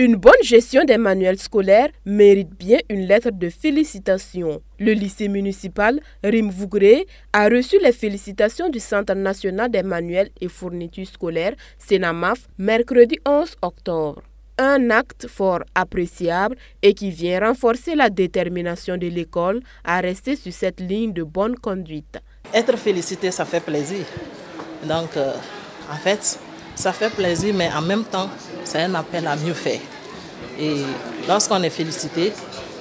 Une bonne gestion des manuels scolaires mérite bien une lettre de félicitations. Le lycée municipal Rimvougré a reçu les félicitations du Centre national des manuels et fournitures scolaires, CENAMAF, mercredi 11 octobre. Un acte fort appréciable et qui vient renforcer la détermination de l'école à rester sur cette ligne de bonne conduite. Être félicité, ça fait plaisir. Donc, en fait, ça fait plaisir, mais en même temps, c'est un appel à mieux faire. Et lorsqu'on est félicité,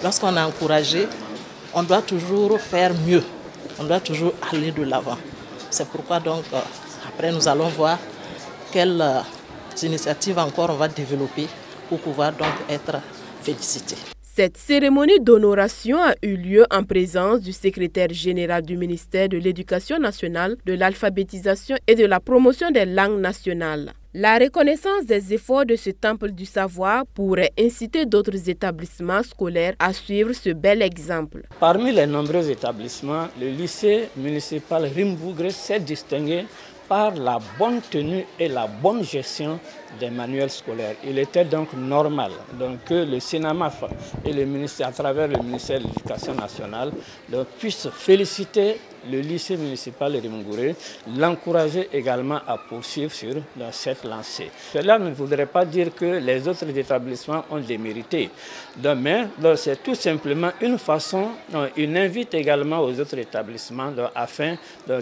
lorsqu'on est encouragé, on doit toujours faire mieux. On doit toujours aller de l'avant. C'est pourquoi donc, après, nous allons voir quelles initiatives encore on va développer pour pouvoir donc être félicité. Cette cérémonie d'honoration a eu lieu en présence du secrétaire général du ministère de l'Éducation nationale, de l'alphabétisation et de la promotion des langues nationales. La reconnaissance des efforts de ce temple du savoir pourrait inciter d'autres établissements scolaires à suivre ce bel exemple. Parmi les nombreux établissements, le lycée municipal Rimvougré s'est distingué par la bonne tenue et la bonne gestion des manuels scolaires. Il était donc normal que le CENAMAF et le ministère, à travers le ministère de l'Éducation nationale, puissent féliciter le lycée municipal de Rimvougré, l'encourager également à poursuivre sur cette lancée. Cela ne voudrait pas dire que les autres établissements ont démérité. Mais c'est tout simplement une façon, il invite également aux autres établissements afin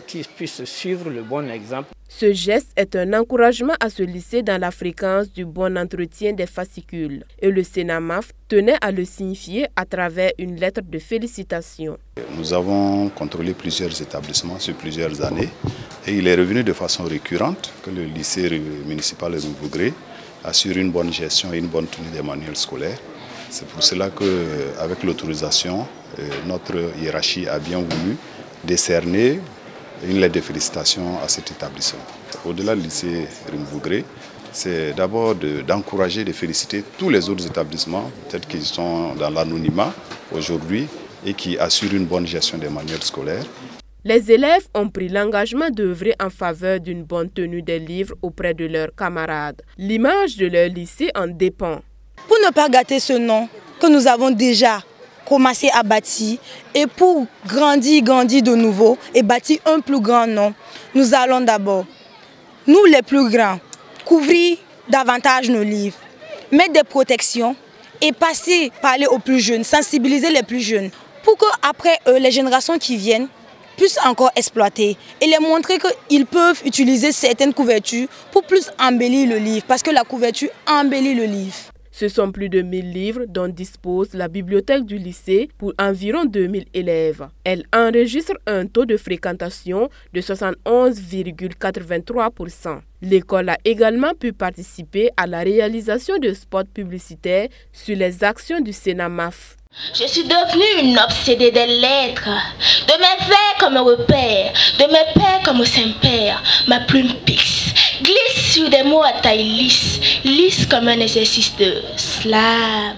qu'ils puissent suivre le bon exemple. Ce geste est un encouragement à se lycée dans la fréquence du bon entretien des fascicules. Et le CENAMAF tenait à le signifier à travers une lettre de félicitations. Nous avons contrôlé plusieurs établissements sur plusieurs années et il est revenu de façon récurrente que le lycée municipal de Rimvougré assure une bonne gestion et une bonne tenue des manuels scolaires. C'est pour cela qu'avec l'autorisation, notre hiérarchie a bien voulu décerner une lettre de félicitations à cet établissement. Au-delà du lycée Rimvougré, c'est d'abord d'encourager, de féliciter tous les autres établissements, peut-être qu'ils sont dans l'anonymat aujourd'hui et qui assurent une bonne gestion des manuels scolaires. Les élèves ont pris l'engagement d'œuvrer en faveur d'une bonne tenue des livres auprès de leurs camarades. L'image de leur lycée en dépend. Pour ne pas gâter ce nom que nous avons déjà commencer à bâtir et pour grandir de nouveau et bâtir un plus grand nom, nous allons d'abord, nous les plus grands, couvrir davantage nos livres, mettre des protections et parler aux plus jeunes, sensibiliser les plus jeunes pour qu'après les générations qui viennent puissent encore exploiter et les montrer qu'ils peuvent utiliser certaines couvertures pour plus embellir le livre parce que la couverture embellit le livre. Ce sont plus de 1000 livres dont dispose la bibliothèque du lycée pour environ 2000 élèves. Elle enregistre un taux de fréquentation de 71,83%. L'école a également pu participer à la réalisation de spots publicitaires sur les actions du CENAMAF. Je suis devenue une obsédée des lettres, de mes vers comme repère, de mes pères comme Saint-Père, ma plume fixe, glisse sur des mots à taille lisse, lisse comme un exercice de slam.